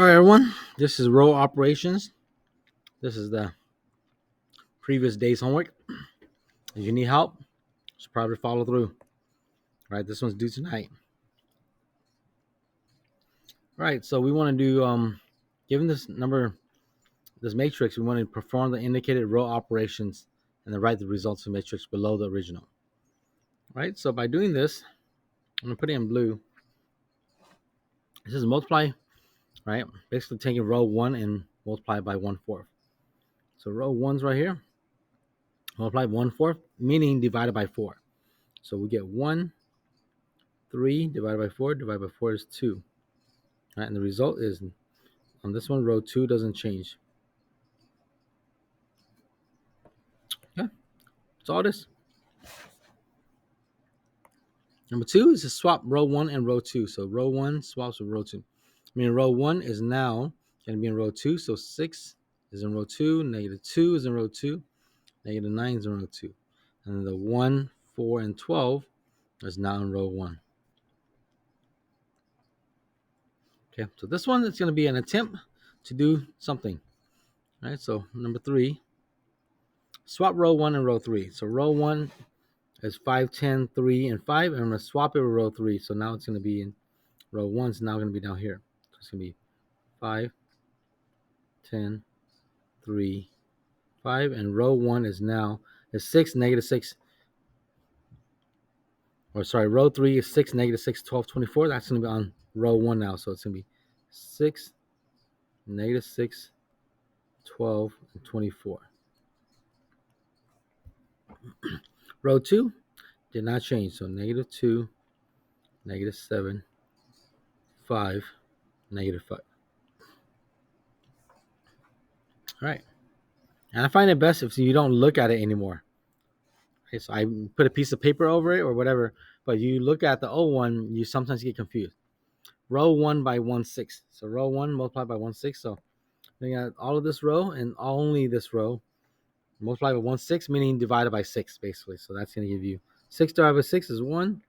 All right, everyone. This is row operations. This is the previous day's homework. If you need help, just probably follow through. All right, this one's due tonight. All right, so we want to do, given this matrix, we want to perform the indicated row operations and then write the results of the matrix below the original. All right, so by doing this, I'm going to put it in blue. This is multiply, right? Basically taking row 1 and multiply by 1/4. So row 1's right here. Multiply 1/4, meaning divided by 4. So we get 1, 3 divided by 4 is 2. All right, and the result is on this one, row 2 doesn't change. Okay, that's all it is. Number 2 is to swap row 1 and row 2. So row 1 swaps with row 2. Meaning row 1 is now going to be in row 2. So 6 is in row 2, -2 is in row 2, -9 is in row 2. And then the 1, 4, and 12 is now in row 1. Okay, so this one is going to be an attempt to do something. All right, so number 3, swap row 1 and row 3. So row 1 is 5, 10, 3, and 5. And I'm going to swap it with row 3. So now it's going to be in row 1 is now going to be down here. So it's going to be 5, 10, 3, 5. And row 1 is now 6, -6. Or sorry, row 3 is 6, -6, 12, 24. That's going to be on row 1 now. So it's going to be 6, -6, 12, and 24. Row 2 did not change. So -2, -7, 5, -5. All right. And I find it best if you don't look at it anymore. Okay, so I put a piece of paper over it or whatever, but you look at the old one, you sometimes get confused. Row 1 by 1/6. So row 1 multiplied by 1/6. So we got all of this row and only this row multiplied by 1/6, meaning divided by 6, basically. So that's going to give you 6 divided by 6 is 1.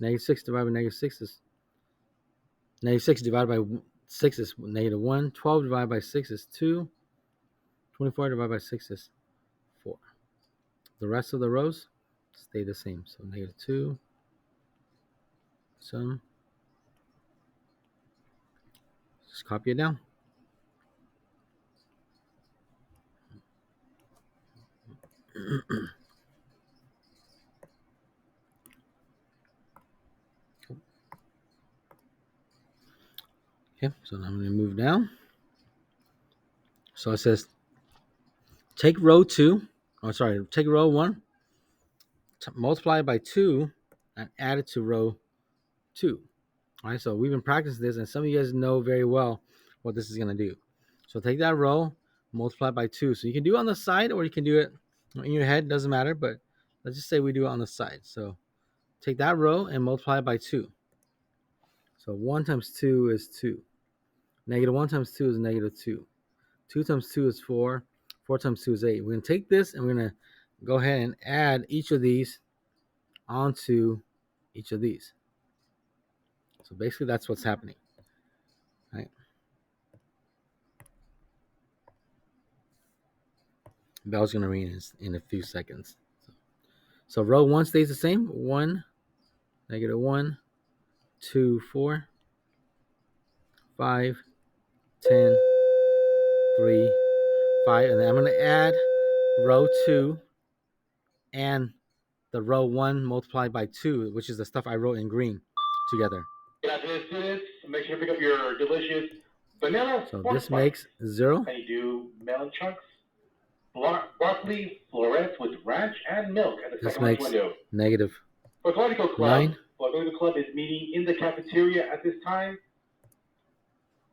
-6 divided by -6 is -6 divided by 6 is -1. 12 divided by 6 is 2. 24 divided by 6 is 4. The rest of the rows stay the same. So -2, sum. Just copy it down. Okay, so now I'm going to move down. So it says take row 2, take row 1, multiply it by 2, and add it to row 2. All right, so we've been practicing this, and some of you guys know very well what this is going to do. So take that row, multiply by 2. So you can do it on the side or you can do it in your head, doesn't matter, but let's just say we do it on the side. So take that row and multiply it by 2. So 1 times 2 is 2. -1 times 2 is -2. 2 times 2 is 4. 4 times 2 is 8. We're going to take this and we're going to go ahead and add each of these onto each of these. So basically that's what's happening. Right? Bell's going to ring in a few seconds. So row 1 stays the same. 1, -1, 2, 4, 5, 10, 3, 5. And then I'm going to add row 2 and the row 1 multiplied by 2, which is the stuff I wrote in green together. Good afternoon, students. Make sure to pick up your delicious banana. So this makes 0. And you do melon chunks, broccoli florets with ranch and milk at the This second lunch window. Negative For Political Club, 9. Political Club is meeting in the cafeteria at this time.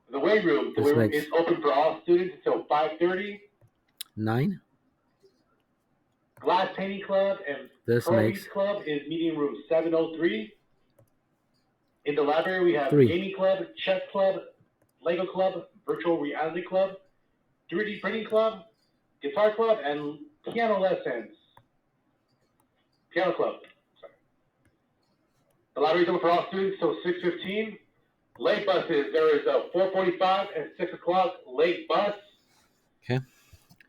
The weight room is open for all students until 5:30. 9. Glass Painting Club and Pearlie's Club is meeting room 703. In the library, we have 3. Gaming Club, Chess Club, Lego Club, Virtual Reality Club, 3D Printing Club, Guitar Club, and Piano Lessons. Piano Club. Sorry. The library is open for all students till 6:15. Late buses, there is a 4:45 and 6 o'clock late bus. Okay.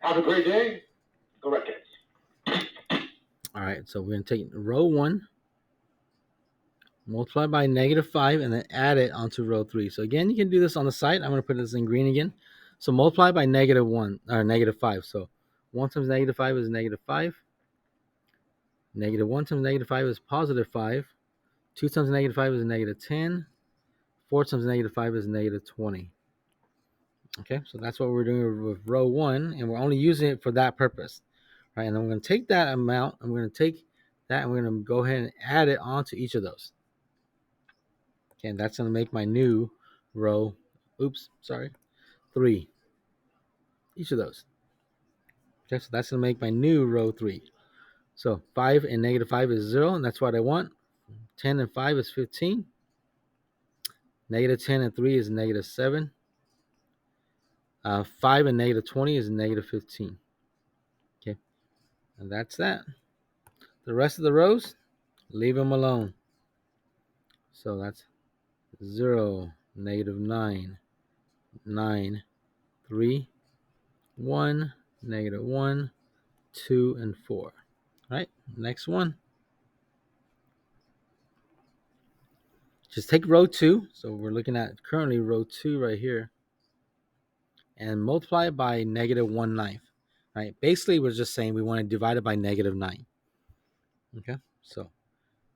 Have a great day. Go Red Cats. All right. So we're going to take row 1, multiply by -5, and then add it onto row 3. So again, you can do this on the side. I'm going to put this in green again. So multiply by -1 or -5. So 1 times -5 is -5. -1 times -5 is +5. 2 times -5 is -10. 4 times -5 is -20. Okay, so that's what we're doing with row 1, and we're only using it for that purpose, right? And I'm going to take that amount, I'm going to take that, and we're going to go ahead and add it onto each of those. Okay, and that's going to make my new row, 3. Each of those. Okay, so that's going to make my new row 3. So 5 and -5 is 0, and that's what I want. 10 and 5 is 15. -10 and 3 is -7. 5 and -20 is -15. Okay, and that's that. The rest of the rows, leave them alone. So that's 0, -9, 9, 3, 1, -1, 2, and 4. All right, next one. Just take row 2. So we're looking at currently row 2 right here. And multiply it by -1/9. Right? Basically, we're just saying we want to divide it by -9. Okay, so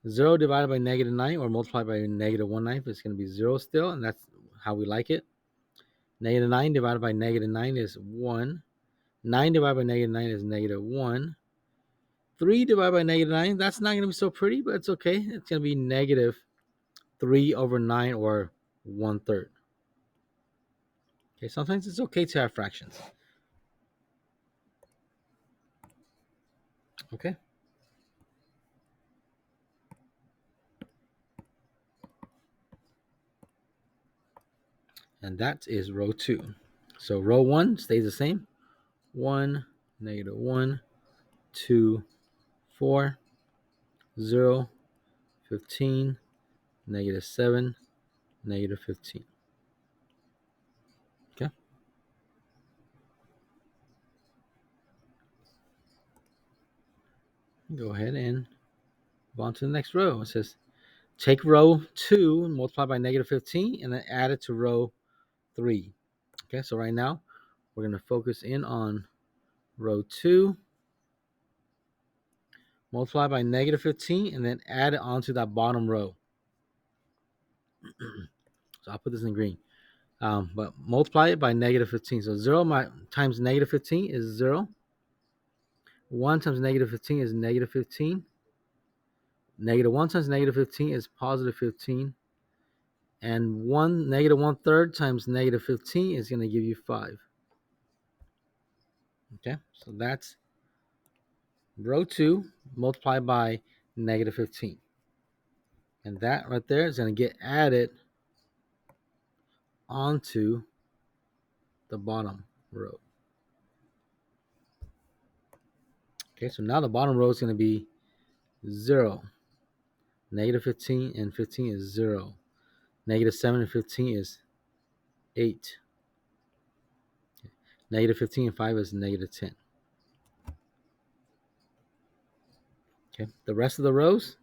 0 divided by -9 or multiplied by -1/9 is going to be 0 still, and that's how we like it. -9 divided by -9 is 1. 9 divided by -9 is -1. 3 divided by -9, that's not going to be so pretty, but it's okay. It's going to be -3/9 or 1/3. Okay, sometimes it's okay to have fractions. Okay. And that is row 2. So row 1 stays the same. 1, -1, 2, 4, 0, 15, -7, -15. Okay. Go ahead and move on to the next row. It says take row 2 and multiply by -15 and then add it to row 3. Okay, so right now we're going to focus in on row 2, multiply by -15 and then add it onto that bottom row. So I'll put this in green. But multiply it by -15. So 0 times -15 is 0. 1 times -15 is -15. -1 times -15 is +15. And -1/3 times -15 is going to give you 5. Okay, so that's row 2 multiplied by -15. And that right there is going to get added onto the bottom row. Okay, so now the bottom row is going to be 0. -15 and 15 is 0. -7 and 15 is 8. -15 and 5 is -10. Okay, the rest of the rows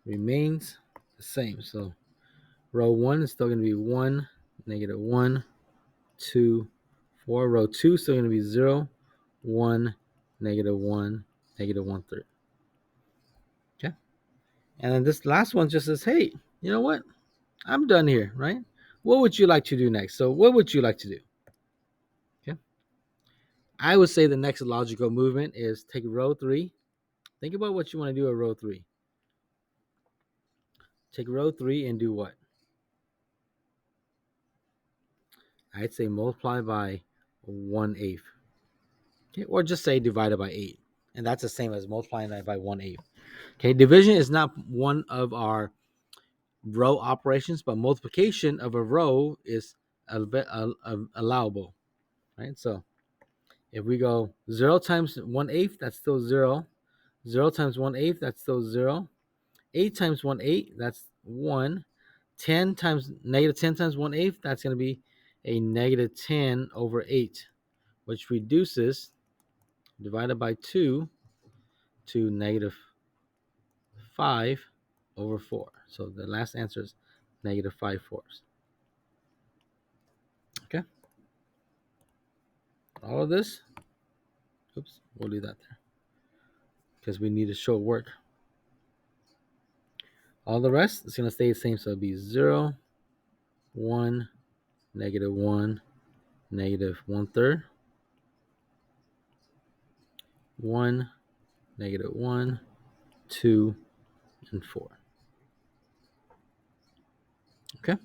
remains the same. So row 1 is still going to be 1, -1, 2, 4. Row 2 is still going to be 0, 1, -1, -1/3. Okay, and then this last one just says, hey, you know what? I'm done here, right? What would you like to do next? So what would you like to do? Okay, I would say the next logical movement is take row 3. Think about what you want to do at row 3. Take row 3 and do what? I'd say multiply by 1/8. Okay, or just say divided by 8. And that's the same as multiplying that by 1/8. Okay, division is not one of our row operations, but multiplication of a row is allowable, right? So if we go 0 times 1/8, that's still 0. 0 times 1/8, that's still 0. 8 times 1/8, that's 1. 10 times negative 10 times 1/8, that's going to be a negative 10 over 8, which reduces divided by 2 to negative 5 over 4. So the last answer is negative 5/4. Okay. All of this, oops, we'll leave that there because we need to show work. All the rest is going to stay the same. So it'll be 0, 1, negative 1, negative 1/3, 1, negative 1, 2, and 4. Okay.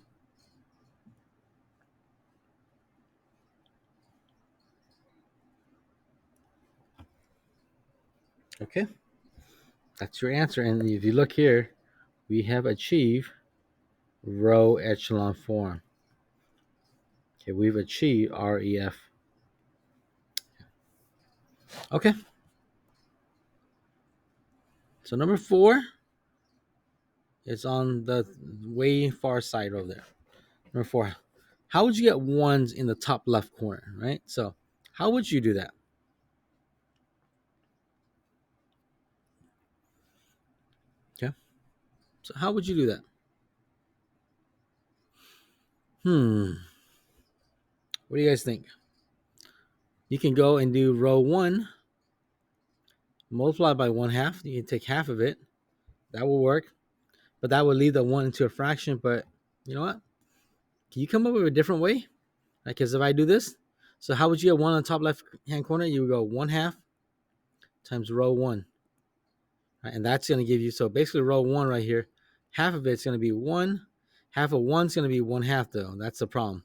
Okay. That's your answer. And if you look here, we have achieved row echelon form. Okay, we've achieved REF. Okay. So number 4 is on the way far side over there. Number 4. How would you get ones in the top left corner, right? So how would you do that? Okay. So how would you do that? What do you guys think? You can go and do row 1, multiply by 1/2. You can take half of it. That will work. But that would leave the 1 into a fraction. But you know what? Can you come up with a different way? Because if I do this, so how would you get 1 on the top left hand corner? You would go 1/2 times row 1. Right? And that's going to give you, so basically row 1 right here, half of it's going to be 1. Half of 1 is going to be 1/2 though. That's the problem.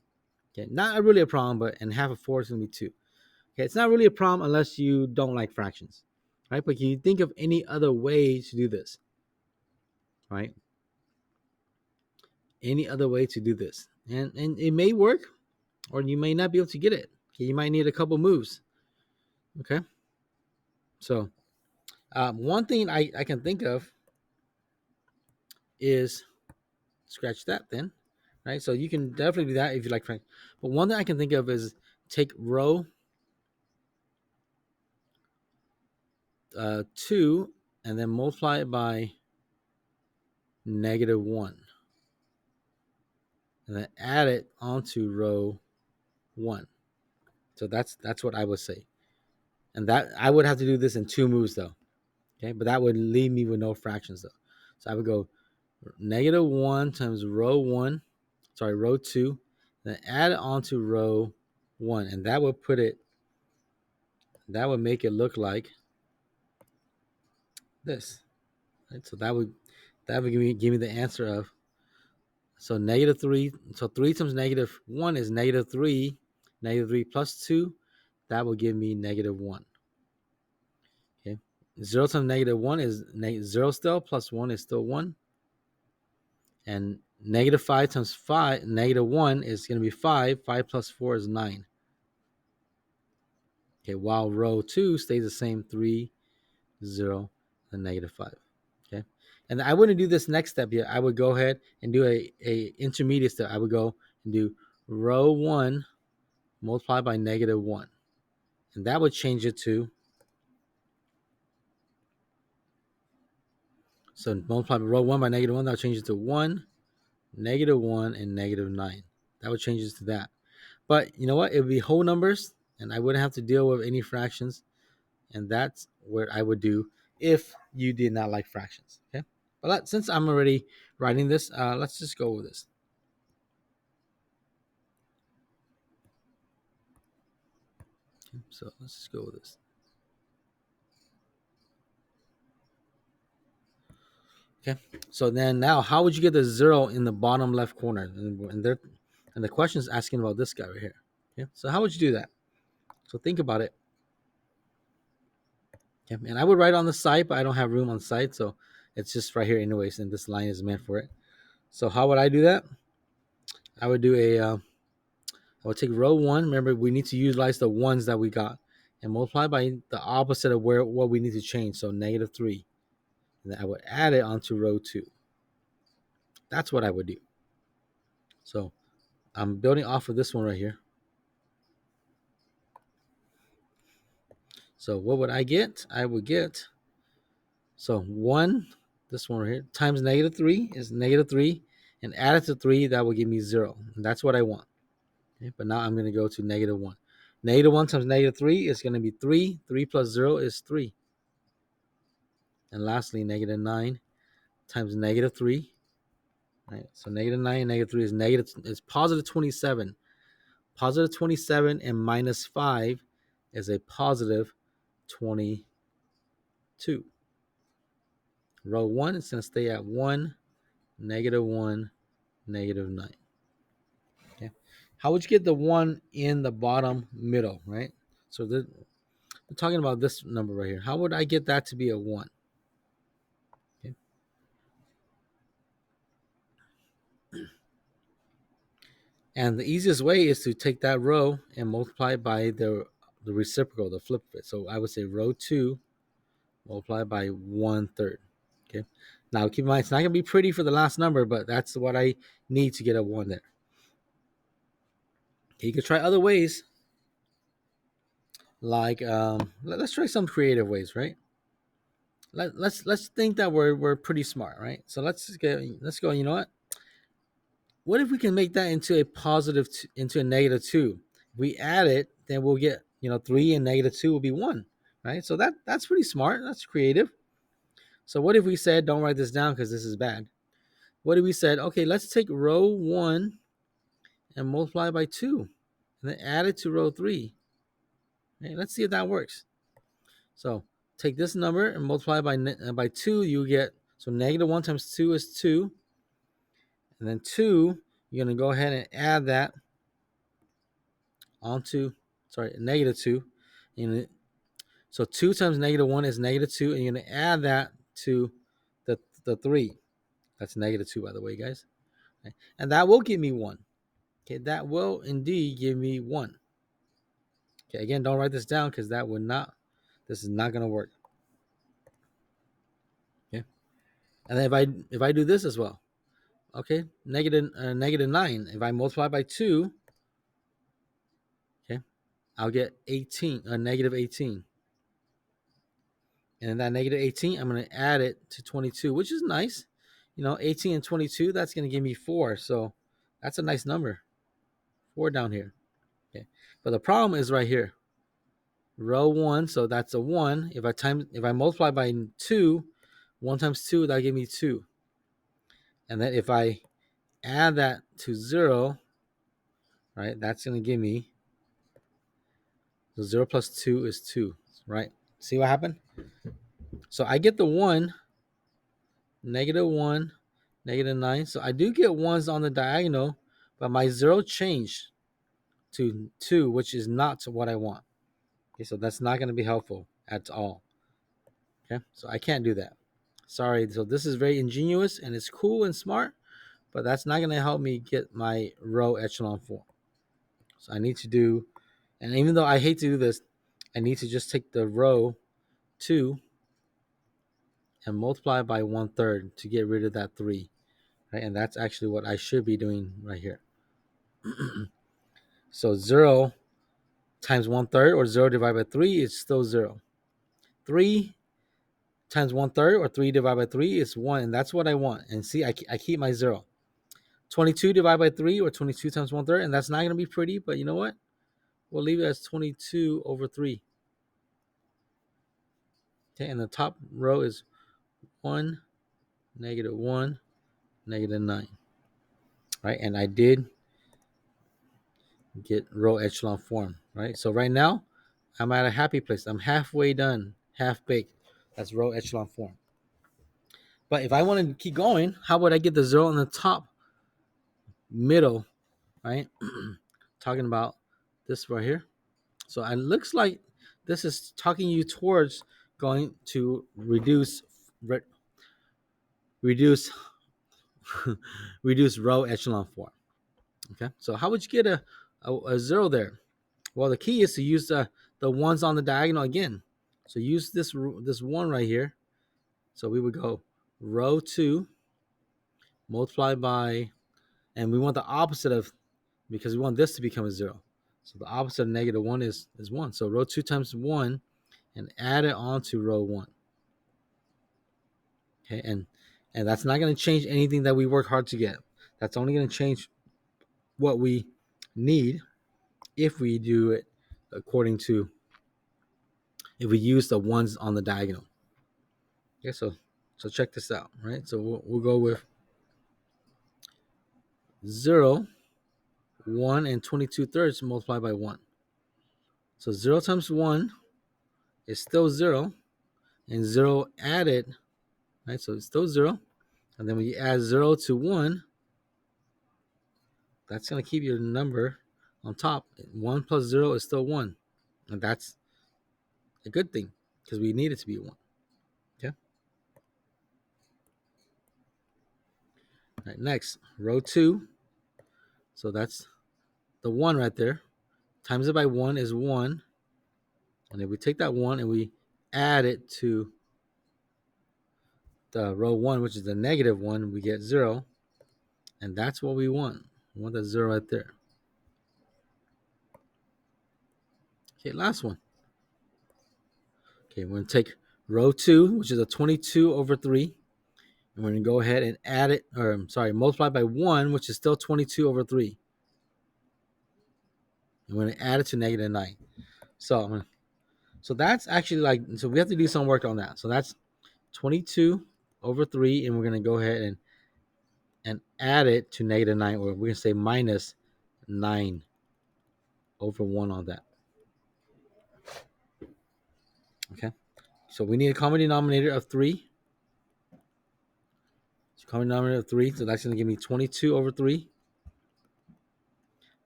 Okay, not really a problem, but and half of 4 is going to be 2. Okay, it's not really a problem unless you don't like fractions, right? But can you think of any other way to do this, right? Any other way to do this, and it may work, or you may not be able to get it. Okay, you might need a couple moves. Okay, so one thing I can think of is scratch that then, right? So you can definitely do that if you like Frank. But one thing I can think of is take row 2 and then multiply it by negative 1. And then add it onto row 1. So that's what I would say. And that I would have to do this in 2 moves though. Okay, but that would leave me with no fractions though. So I would go negative 1 times row 2, then add it onto row 1. And that would make it look like this. Right? So that would give me the answer of, so negative 3. So 3 times negative 1 is negative 3. Negative 3 plus 2, that will give me negative 1. Okay. 0 times negative 1 is 0 still, plus 1 is still 1. And negative 5 times 5, negative 1 is going to be 5. 5 plus 4 is 9. Okay, while row 2 stays the same, 3, 0, and negative 5. Okay, and I wouldn't do this next step yet. I would go ahead and do a intermediate step. I would go and do row 1 multiplied by negative 1. And that would change it to, so multiply row 1 by negative 1, that would change it to 1, negative 1, and negative 9. That would change it to that. But you know what? It would be whole numbers, and I wouldn't have to deal with any fractions. And that's what I would do if you did not like fractions. Okay. But since I'm already writing this, let's just go with this. Okay, so let's just go with this. Okay. So then now, how would you get the 0 in the bottom left corner? And the question is asking about this guy right here. Okay. So how would you do that? So think about it. Okay. And I would write on the side, but I don't have room on the side, so it's just right here anyways, and this line is meant for it. So how would I do that? I would do I would take row 1. Remember, we need to utilize the ones that we got and multiply by the opposite of what we need to change. So negative 3. And then I would add it onto row 2. That's what I would do. So I'm building off of this one right here. So what would I get? I would get, so 1, this one right here, times -3 is -3, and added to 3, that will give me 0. And that's what I want. Okay, but now I'm going to go to -1. -1 times -3 is going to be 3. 3 plus 0 is 3. And lastly, -9 times -3. Right? So -9 and -3 is positive 27. Positive 27 and minus 5 is a positive 22. Row 1 is going to stay at 1, -1, -9. Okay. How would you get the 1 in the bottom middle, right? So we're talking about this number right here. How would I get that to be a 1? Okay. And the easiest way is to take that row and multiply by the reciprocal, the flip of it. So I would say row 2 multiplied by 1/3. Okay. Now keep in mind, it's not going to be pretty for the last number, but that's what I need to get a 1 there. Okay, you can try other ways, like let's try some creative ways, right? Let's think that we're pretty smart, right? So let's go. You know what? What if we can make that into a positive into a -2? If we add it, then we'll get 3 and -2 will be 1, right? So that's pretty smart. That's creative. So what if we said, don't write this down because this is bad. What if we said, okay, let's take row 1 and multiply by 2, and then add it to row 3. Okay, let's see if that works. So take this number and multiply by 2, you get, so -1 times 2 is 2, and then 2, you're going to go ahead and add that onto, -2. And so 2 times -1 is -2, and you're going to add that to the 3. That's -2, by the way, guys. Okay. And that will give me 1. Okay, that will indeed give me 1. Okay, again, don't write this down because this is not going to work. Okay, and then if I do this as well, okay, -9. If I multiply by 2, okay, I'll get 18, -18. And then that -18, I'm going to add it to 22, which is nice. 18 and 22, that's going to give me 4. So that's a nice number. 4 down here. Okay, but the problem is right here. Row 1, so that's a 1. If I multiply by 2, 1 times 2, that'll give me 2. And then if I add that to 0, right, that's going to give me, so 0 plus 2 is 2, right? See what happened? So I get the 1, -1, -9. So I do get 1s on the diagonal, but my 0 changed to 2, which is not what I want. Okay, so that's not going to be helpful at all. Okay, so I can't do that. Sorry. So this is very ingenious and it's cool and smart, but that's not going to help me get my row echelon form. So I need to do, and even though I hate to do this, I need to just take the row 2 and multiply by 1/3 to get rid of that 3. Right? And that's actually what I should be doing right here. So 0 times 1/3 or 0 divided by 3 is still 0. 3 times 1/3 or 3 divided by 3 is 1. And that's what I want. And see, I keep my 0. 22 divided by 3 or 22 times 1/3. And that's not going to be pretty, but you know what? We'll leave it as 22 over 3. Okay, and the top row is 1, -1, -9. Right, and I did get row echelon form. Right, so right now I'm at a happy place. I'm halfway done, half baked. That's row echelon form. But if I want to keep going, how would I get the 0 on the top middle? Right, talking about this right here. So it looks like this is talking you towards going to reduce reduce row echelon form. Okay, so how would you get a 0 there? Well, the key is to use the ones on the diagonal again. So use this 1 right here. So we would go row 2 multiply by, and we want the opposite of, because we want this to become a 0. So the opposite of negative 1 is 1. So row 2 times 1 and add it onto row 1. Okay, and that's not going to change anything that we work hard to get. That's only going to change what we need if we do it according to, if we use the ones on the diagonal. Okay, so check this out, right? So we'll go with 0, 1, and 22 thirds multiplied by 1. So 0 times 1 is still 0, and 0 added, right? So it's still 0. And then when you add 0 to 1, that's going to keep your number on top. 1 plus 0 is still 1. And that's a good thing because we need it to be 1. Okay. All right, next, row 2. So that's the 1 right there. Times it by 1 is 1. And if we take that 1 and we add it to the row 1, which is the negative 1, we get 0. And that's what we want. We want that 0 right there. Okay, last one. Okay, we're going to take row 2, which is a 22 over 3. And we're going to go ahead and add it, or multiply by 1, which is still 22 over 3. And we're going to add it to negative 9. So that's actually like, so we have to do some work on that. So that's 22 over 3, and we're going to go ahead and add it to negative 9, or we're going to say minus 9 over 1 on that. Okay, so we need a common denominator of 3. So common denominator of 3, so that's going to give me 22 over 3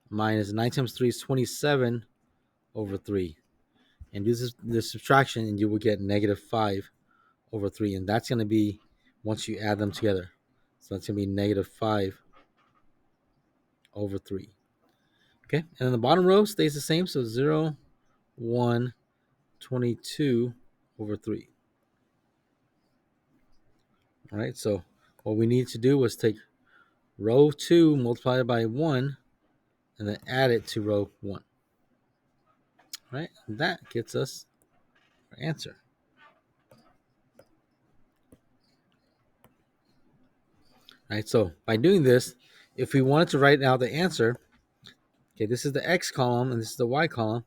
minus 9 times 3 is 27 over 3. And do this subtraction, and you will get negative 5 over 3. And that's going to be once you add them together. So that's going to be negative 5 over 3. Okay, and then the bottom row stays the same. So 0, 1, 22 over 3. All right, so what we need to do was take row 2 multiplied by 1 and then add it to row 1. All right, and that gets us our answer. All right, so by doing this, if we wanted to write out the answer, okay, this is the X column and this is the Y column,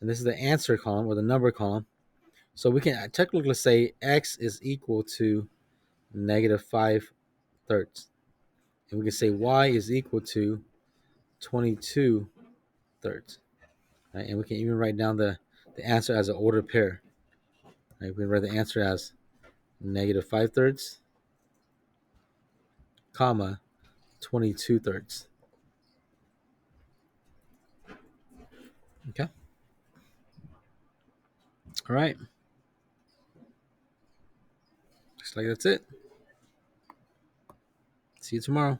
and this is the answer column or the number column. So we can technically say X is equal to negative 5 thirds. And we can say Y is equal to 22 thirds. Right? And we can even write down the answer as an ordered pair. Right? We can write the answer as negative 5 thirds, comma, 22 thirds. Okay. All right. Looks like that's it. See you tomorrow.